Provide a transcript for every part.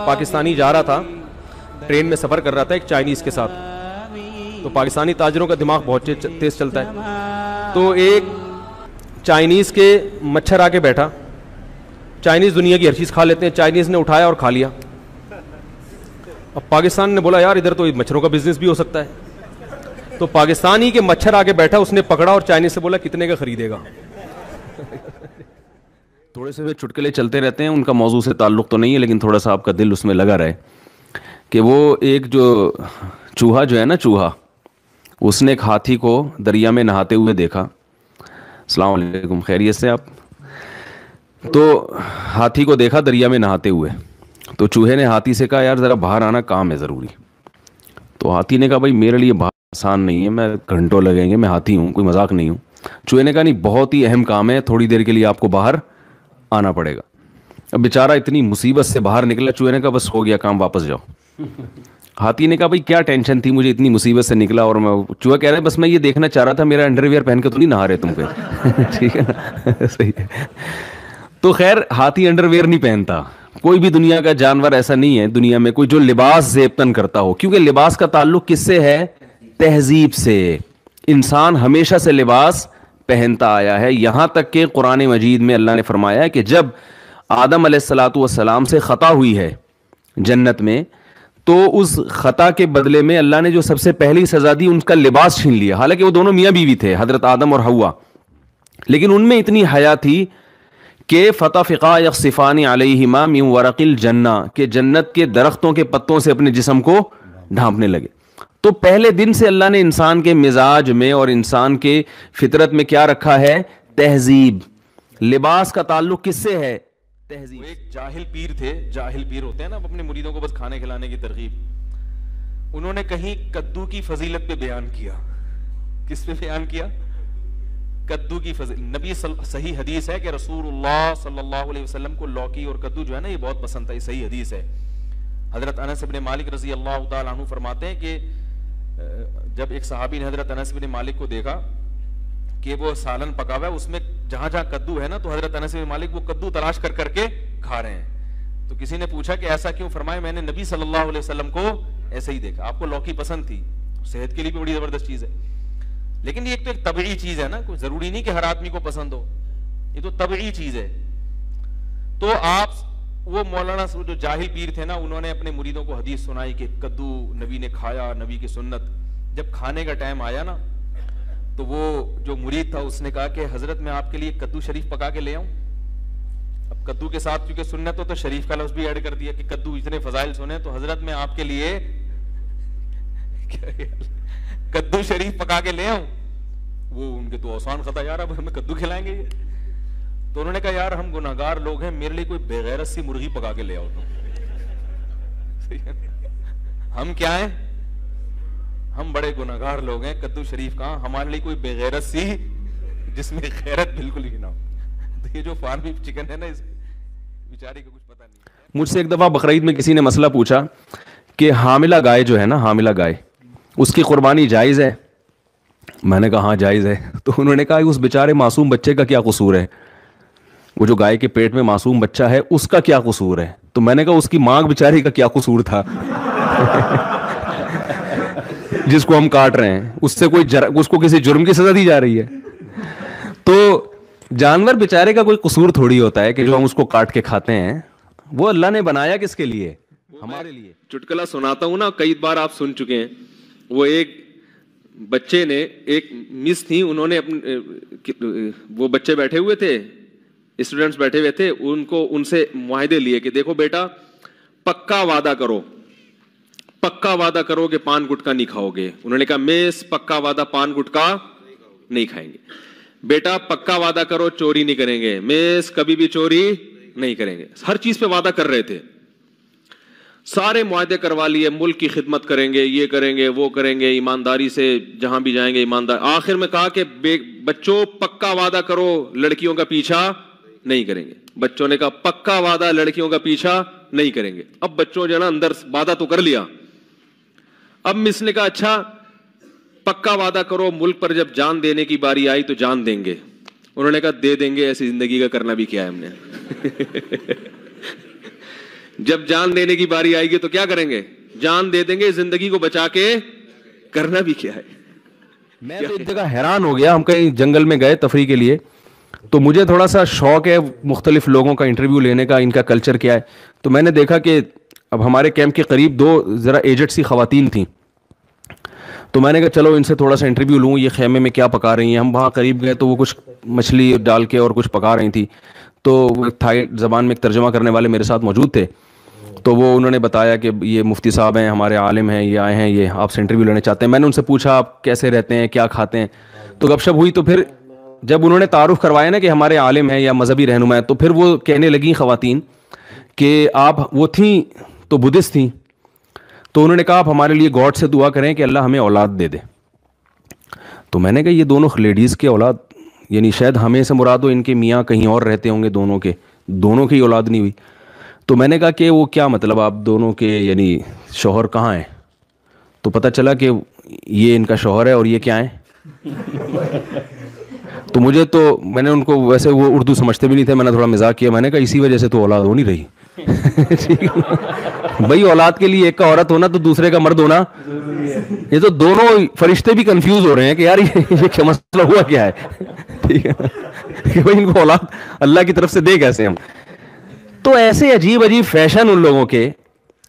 پاکستانی جا رہا تھا, ٹرین میں سفر کر رہا تھا ایک چائنیز کے ساتھ. تو پاکستانی تاجروں کا دماغ بہت تیز چلتا ہے. تو ایک چائنیز کے مچھر آ کے بیٹھا. چائنیز دنیا کی ہر چیز کھا لیتے ہیں, چائنیز نے اٹھایا اور کھا لیا. اب پاکستان نے بولا یار ادھر تو مچھروں کا بزنس بھی ہو سکتا ہے. تو پاکستانی کے مچھر آ کے بیٹھا, اس نے پکڑا اور چائنیز سے بولا کتنے کا خریدے گا. تھوڑے سے چٹکلے چلتے رہتے ہیں, ان کا موضوع سے تعلق تو نہیں ہے لیکن تھوڑا سا آپ کا دل اس میں لگا رہے کہ وہ ایک جو چوہا جو ہے نا, چوہا, اس نے ایک ہاتھی کو دریا میں نہاتے ہوئے دیکھا. السلام علیکم, خیریت سے آپ؟ تو ہاتھی کو دیکھا دریا میں نہاتے ہوئے. تو چوہے نے ہاتھی سے کہا یار ذرا باہر آنا, کام ہے ضروری. تو ہاتھی نے کہا بھائی میرے لیے باہر آسان نہیں ہے, میں گھنٹوں لگیں گے, میں ہاتھی ہوں, کوئی مذاق نہیں ہوں. چوہے نے کہا نہیں بہت ہی اہم کام ہے, تھوڑی دیر کے لیے آپ کو باہر آنا پڑے گا. اب بیچارہ اتنی مصیبت سے باہر نکلا. چوہے نے کہا بس ہو گیا کام, واپس جاؤ. ہاتھی نے کہا بھائی کیا ٹینشن تھی, مجھے اتنی مصیبت سے نکلا. اور میں, چوہا کہہ رہا ہے بس میں یہ دیکھنا چاہ رہا تھا میرا انڈر ویئر پہن کے تو نہیں نہا رہے تم پہ. ٹھیک ہے نا, صحیح ہے. تو خیر ہاتھی انڈر ویئر نہیں پہنتا. کوئی بھی دنیا کا جانور ایسا نہیں ہے دنیا میں کوئی جو لباس زیبتن کرتا ہو, کیونکہ لباس کا تعلق کس سے ہے؟ تہذیب سے. انسان ہمیشہ سے لباس پہنتا آیا ہے, یہاں تک کہ قرآن مجید میں اللہ نے فرمایا ہے کہ جب آدم علیہ الصلاۃ والسلام سے خطا ہوئی ہے جنت میں, تو اس خطا کے بدلے میں اللہ نے جو سب سے پہلی سزا دی ان کا لباس چھین لیا. حالانکہ وہ دونوں میاں بیوی تھے, حضرت آدم اور حوا, لیکن ان میں اتنی حیا تھی کہ فتفقا یخصفان علیہما من ورق الجنہ, کہ جنت کے درختوں کے پتوں سے اپنے جسم کو ڈھانپنے لگے. تو پہلے دن سے اللہ نے انسان کے مزاج میں اور انسان کے فطرت میں کیا رکھا ہے؟ تہذیب. لباس کا تعلق کس سے ہے؟ تہذیب. ایک جاہل پیر تھے, جاہل پیر ہوتے ہیں نا اپنے مریدوں کو بس کھانے کھلانے کی ترغیب. انہوں نے کہیں کدو کی فضیلت پہ بیان کیا. کس پہ بیان کیا؟ کدو کی فضیلت. نبی صحیح حدیث ہے کہ رسول اللہ صلی اللہ علیہ وسلم کو لوکی اور کدو جو ہے نا یہ بہت پسند تھا, یہ صحیح حدیث ہے. حضرت انس بن مالک رضی اللہ تعالیٰ عنہ فرماتے ہیں کہ جب ایک صحابی نے حضرت انس بن مالک کو دیکھا کہ وہ سالن پکا ہوا ہے, اس میں جہاں جہاں کدو ہے نا, تو حضرت انس بن مالک وہ کدو تلاش کر کر کے کھا رہے ہیں. تو کسی نے پوچھا کہ ایسا کیوں؟ فرمایا میں نے نبی صلی اللہ علیہ وسلم کو ایسے ہی دیکھا. آپ کو لوکی پسند تھی, صحت کے لیے بھی بڑی زبردست چیز ہے, لیکن یہ ایک تو ایک طبعی چیز ہے نا, کوئی ضروری نہیں کہ ہر آدمی کو پسند ہو, یہ تو طبعی چیز ہے. تو آپ وہ مولانا جو جاہل پیر تھے نا, انہوں نے اپنے مریدوں کو حدیث سنائی کہ کدو نبی نے کھایا, نبی کی سنت. جب کھانے کا ٹائم آیا نا, تو وہ جو مرید تھا اس نے کہا کہ حضرت میں آپ کے لیے کدو شریف پکا کے لے آؤں. اب کدو کے ساتھ کیونکہ سنت ہو تو شریف کا لفظ بھی ایڈ کر دیا کہ کدو اتنے فضائل سنے, تو حضرت میں آپ کے لیے کدو شریف پکا کے لے آؤں. وہ ان کے تو آسان خطا, یار اب ہمیں کدو کھلائیں گے یہ. تو انہوں نے کہا یار ہم گناہگار لوگ ہیں, میرے لیے کوئی بے غیرت سی مرغی پکا کے لے آؤ. ہم کیا ہیں؟ ہم بڑے گناہگار لوگ ہیں, کدو شریف کہاں, ہمارے لیے کوئی بے غیرت سی جس میں غیرت بالکل ہی نہ ہو. تو یہ جو فارمی چکن ہے نا, اس بیچاری کو کچھ پتہ نہیں. مجھ سے ایک دفعہ بقرعید میں کسی نے مسئلہ پوچھا کہ حاملہ گائے جو ہے نا, حاملہ گائے, اس کی قربانی جائز ہے؟ میں نے کہا ہاں جائز ہے. تو انہوں نے کہا اس بیچارے معصوم بچے کا کیا قصور ہے؟ وہ جو گائے کے پیٹ میں معصوم بچہ ہے اس کا کیا قصور ہے؟ تو میں نے کہا اس کی ماں بیچاری کا کیا قصور تھا جس کو ہم کاٹ رہے ہیں, اس سے کوئی اس کو کسی جرم کی سزا دی جا رہی ہے. تو جانور بیچارے کا کوئی قصور تھوڑی ہوتا ہے کہ جو ہم اس کو کاٹ کے کھاتے ہیں. وہ اللہ نے بنایا کس کے لیے؟ ہمارے لیے. چٹکلا سناتا ہوں نا, کئی بار آپ سن چکے ہیں. وہ ایک بچے نے, ایک مس تھی, انہوں نے وہ بچے بیٹھے ہوئے تھے, اسٹوڈنٹس بیٹھے ہوئے تھے, ان سے معاہدے لیے کہ دیکھو بیٹا پکا وعدہ کرو, پکا وعدہ کرو کہ پان گٹکا نہیں کھاؤ گے. انہوں نے کہا میس پکا وعدہ پان گٹکا نہیں کھائیں گے. بیٹا پکا وعدہ کرو چوری نہیں کریں گے. میس کبھی بھی چوری نہیں کریں گے. ہر چیز پہ وعدہ کر رہے تھے, سارے معاہدے کروا لیے, ملک کی خدمت کریں گے, یہ کریں گے, وہ کریں گے, ایمانداری سے جہاں بھی جائیں گے ایماندار. آخر میں کہا کہ بچوں پکا وعدہ کرو لڑکیوں کا پیچھا نہیں کریں گے. بچوں نے کہا پکا وعدہ لڑکیوں کا پیچھا نہیں کریں گے. اب بچوں جو ہے نا اندر وعدہ تو کر لیا. اب مس نے کہا اچھا پکا وعدہ کرو ملک پر جب جان دینے کی باری آئی تو جان دیں گے. انہوں نے کہا دے دیں گے, ایسی زندگی کا کرنا بھی کیا ہے ہم نے. جب جان دینے کی باری آئے گی تو کیا کریں گے؟ جان دے دیں گے. زندگی کو بچا کے کرنا بھی کیا ہے؟ میں تو ایک جگہ حیران ہو گیا. ہم کہیں جنگل میں گئے تفریح کے لیے, تو مجھے تھوڑا سا شوق ہے مختلف لوگوں کا انٹرویو لینے کا, ان کا کلچر کیا ہے. تو میں نے دیکھا کہ اب ہمارے کیمپ کے قریب 2 ذرا ایجڈ سی خواتین تھیں. تو میں نے کہا چلو ان سے تھوڑا سا انٹرویو لوں, یہ خیمے میں کیا پکا رہی ہیں. ہم وہاں قریب گئے تو وہ کچھ مچھلی ڈال کے اور کچھ پکا رہی تھیں. تو تھائی زبان میں ایک ترجمہ کرنے والے میرے ساتھ موجود تھے. تو وہ انہوں نے بتایا کہ یہ مفتی صاحب ہیں, ہمارے عالم ہیں, یہ آئے ہیں, یہ آپ سے انٹرویو لینا چاہتے ہیں. میں نے ان سے پوچھا آپ کیسے رہتے ہیں, کیا کھاتے ہیں. تو گپ شپ ہوئی. تو پھر جب انہوں نے تعارف کروایا نا کہ ہمارے عالم ہیں یا مذہبی رہنما ہیں, تو پھر وہ کہنے لگیں خواتین کہ آپ, وہ تھیں تو بدھسٹ تھیں, تو انہوں نے کہا آپ ہمارے لیے گاڈ سے دعا کریں کہ اللہ ہمیں اولاد دے دے. تو میں نے کہا یہ دونوں لیڈیز کے اولاد, یعنی شاید ہمیں سے مراد ہو, ان کے میاں کہیں اور رہتے ہوں گے, دونوں کی اولاد نہیں ہوئی. تو میں نے کہا کہ وہ کیا مطلب آپ دونوں کے, یعنی شوہر کہاں ہیں؟ تو پتہ چلا کہ یہ ان کا شوہر ہے اور یہ کیا ہیں. تو مجھے تو, میں نے ان کو, ویسے وہ اردو سمجھتے بھی نہیں تھے, میں نے تھوڑا مزاق کیا. میں نے کہا اسی وجہ سے تو اولاد ہو نہیں رہی. بھائی اولاد کے لیے ایک کا عورت ہونا تو دوسرے کا مرد ہونا, یہ تو دونوں فرشتے بھی کنفیوز ہو رہے ہیں کہ یار یہ کیا مسئلہ ہوا کیا ہے. ٹھیک ہے کہ بھائی ان کو اولاد اللہ کی طرف سے دے کیسے ہم. تو ایسے عجیب عجیب فیشن ان لوگوں کے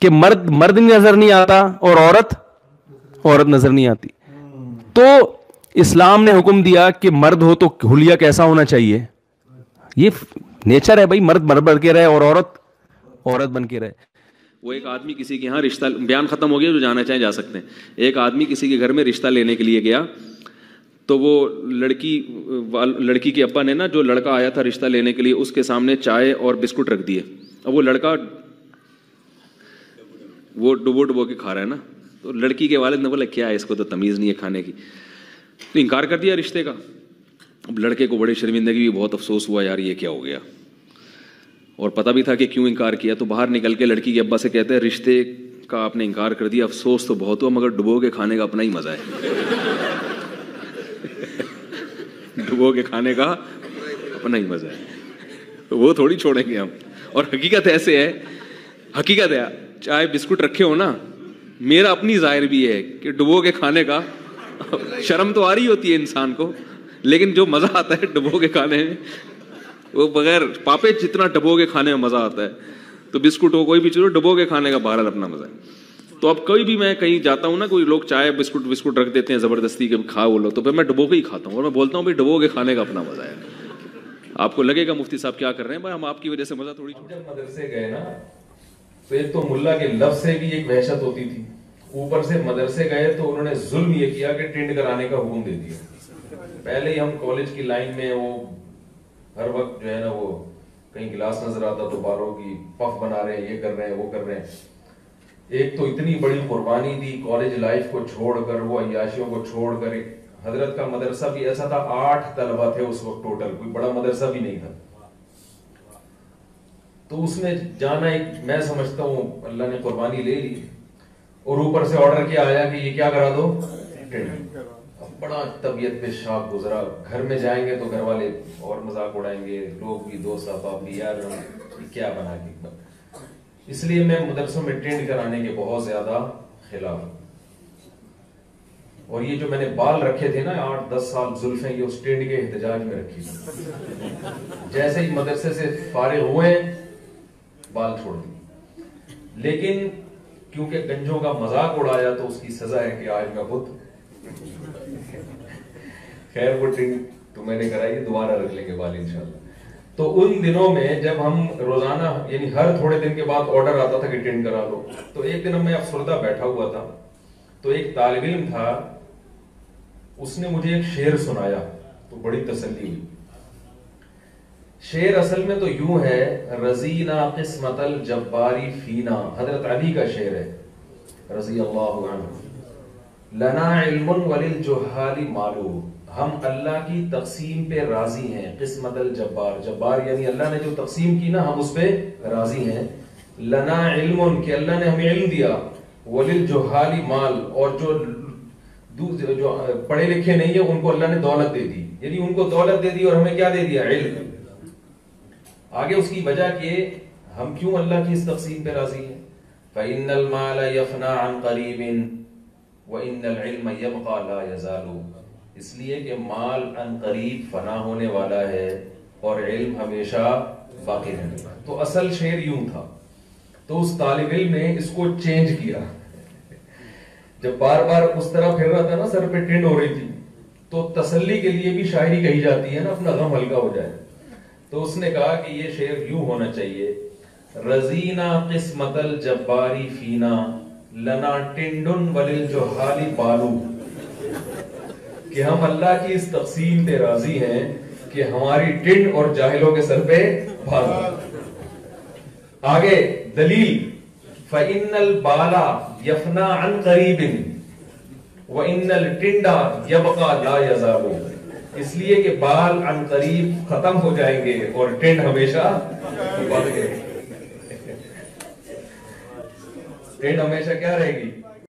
کہ مرد نظر نہیں آتا اور عورت نظر نہیں آتی. تو اسلام نے حکم دیا کہ مرد ہو تو حلیہ کیسا ہونا چاہیے. یہ نیچر ہے بھائی, مرد بن کے رہے اور عورت بن کے رہے. وہ ایک آدمی کسی کے یہاں رشتہ, بیان ختم ہو گیا, جو جانا چاہیں جا سکتے ہیں. ایک آدمی کسی کے گھر میں رشتہ لینے کے لیے گیا, تو وہ لڑکی کے ابا نے نا, جو لڑکا آیا تھا رشتہ لینے کے لیے, اس کے سامنے چائے اور بسکٹ رکھ دیے. اب وہ لڑکا وہ ڈبو کے کھا رہا ہے نا. تو لڑکی کے والد نے بولا کیا ہے, اس کو تو تمیز نہیں ہے کھانے کی. تو انکار کر دیا رشتے کا. اب لڑکے کو بڑی شرمندگی, بھی بہت افسوس ہوا, یار یہ کیا ہو گیا, اور پتہ بھی تھا کہ کیوں انکار کیا. تو باہر نکل کے لڑکی کے ابا سے کہتے ہیں رشتے کا آپ نے انکار کر دیا, افسوس تو بہت ہوا, مگر ڈبو کے کھانے کا اپنا ہی مزہ ہے. ڈبو کے کھانے کا اپنا ہی مزہ ہے, وہ تھوڑی چھوڑیں گے ہم. اور حقیقت ایسے ہے, حقیقت ہے, چائے بسکٹ رکھے ہو نا, میرا اپنی ظاہر بھی ہے کہ ڈبو کے کھانے کا شرم تو آ رہی ہوتی ہے انسان کو, لیکن جو مزہ آتا ہے ڈبو کے کھانے میں, وہ بغیر پاپے جتنا ڈبو کے کھانے میں مزہ آتا ہے. تو بسکٹ ہو کوئی بھی چیز ہو, ڈبو کے کھانے کا بہرحال اپنا مزہ ہے. تو اب کوئی بھی, میں کہیں جاتا ہوں نا, کوئی لوگ چائے بسکٹ رکھ دیتے ہیں زبردستی کے کھا وہ لو, تو پھر میں ڈبو کے ہی کھاتا ہوں, اور میں بولتا ہوں بھائی ڈبو کے کھانے کا اپنا مزہ ہے. آپ کو لگے گا مفتی صاحب کیا کر رہے ہیں, بھائی ہم آپ کی وجہ سے مزہ تھوڑی. جب مدرسے گئے نا, تو ایک تو ملا کے لفظ سے بھی ایک وحشت ہوتی تھی, اوپر سے مدرسے گئے تو انہوں نے ظلم یہ کیا کہ ٹینڈ کرانے کا حکم دے دیا. پہلے ہی ہم کالج کی لائن میں, وہ ہر وقت جو ہے نا, وہ کہیں گلاس نظر آتا تو بالوں کی پف بنا رہے ہیں, یہ کر رہے ہیں, وہ کر رہے ہیں. ایک تو اتنی بڑی قربانی دی کالج لائف کو چھوڑ کر, وہ عیاشیوں کو چھوڑ کر. حضرت کا مدرسہ بھی ایسا تھا, 8 طلبہ تھے اس وقت ٹوٹل, کوئی بڑا مدرسہ بھی نہیں تھا. تو اس میں جانا ایک, میں سمجھتا ہوں اللہ نے قربانی لے لی. اور اوپر سے آرڈر کیا آیا کہ یہ کیا کرا دو, بڑا طبیعت پہ شاک گزرا. گھر میں جائیں گے تو گھر والے اور مذاق اڑائیں گے, لوگ بھی, دوست احباب بھی, یار کیا بنا کے. اس لیے میں مدرسوں میں ٹینڈ کرانے کے بہت زیادہ خلاف ہوں. اور یہ جو میں نے بال رکھے تھے نا 8-10 سال زلفیں, یہ اس ٹینڈ کے احتجاج میں رکھی تھی. جیسے ہی مدرسے سے فارغ ہوئے بال چھوڑ دی. لیکن کیونکہ گنجوں کا مذاق اڑایا تو اس کی سزا ہے کہ آج میں خود. خیر وہ ٹینڈ تو میں نے کرائی, دوبارہ رکھ لیں گے بال انشاءاللہ. تو ان دنوں میں جب ہم روزانہ, یعنی ہر تھوڑے دن کے بعد آرڈر آتا تھا کہ ٹینڈ کرا لو, تو ایک دن میں افسردہ بیٹھا ہوا تھا, تو ایک طالب علم تھا, اس نے مجھے ایک شعر سنایا تو بڑی تسلی ہوئی. شعر اصل میں تو یوں ہے, رضینا قسمت الجباری فینا, حضرت علی کا شعر ہے رضی اللہ عنہ. لنا علم وللجہال معلوم, ہم اللہ کی تقسیم پہ راضی ہیں. قسمت الجبار, جبار یعنی اللہ نے جو تقسیم کی نا, ہم اس پہ راضی ہیں. لنا علم, کہ اللہ نے ہمیں علم دیا. وللجہال مال, اور جو پڑھے لکھے نہیں ہیں ان کو اللہ نے دولت دے دی, یعنی ان کو دولت دے دی اور ہمیں کیا دے دیا, علم. آگے اس کی وجہ کہ ہم کیوں اللہ کی اس تقسیم پہ راضی ہیں؟ فَإِنَّ الْمَالَ يَفْنَى عَنْ قَرِيبٍ وَإِنَّ الْعِلْمَ يَبْقَى لَا يَزَالُ، اس لیے کہ مال عن قریب فنا ہونے والا ہے اور علم ہمیشہ باقی رہنے والا۔ تو اصل شعر یوں تھا، تو اس طالب علم نے اس کو چینج کیا، جب بار بار اس طرح پھر رہا تھا نا، سر پہ ٹنڈ ہو رہی تھی، تو تسلی کے لیے بھی شاعری کہی جاتی ہے نا، اپنا غم ہلکا ہو جائے، تو اس نے کہا کہ یہ شعر یوں ہونا چاہیے، رضینا قسمت الجباری فینا لنا ٹنڈن وللجہال بالو، کہ ہم اللہ کی اس تقسیم پہ راضی ہیں کہ ہماری ٹنڈ اور جاہلوں کے سر پہ بال ہو۔ آگے دلیل، فَإِنَّ الْبَالَ يَفْنَى عَنْ قَرِيبٍ وَإِنَّ الْٹِنْڈَ يَبْقَى لَا يَزَالُ، اس لیے کہ بال عن قریب ختم ہو جائیں گے اور ٹنڈ ہمیشہ بڑھ گئے، ٹنڈ ہمیشہ کیا رہے گی؟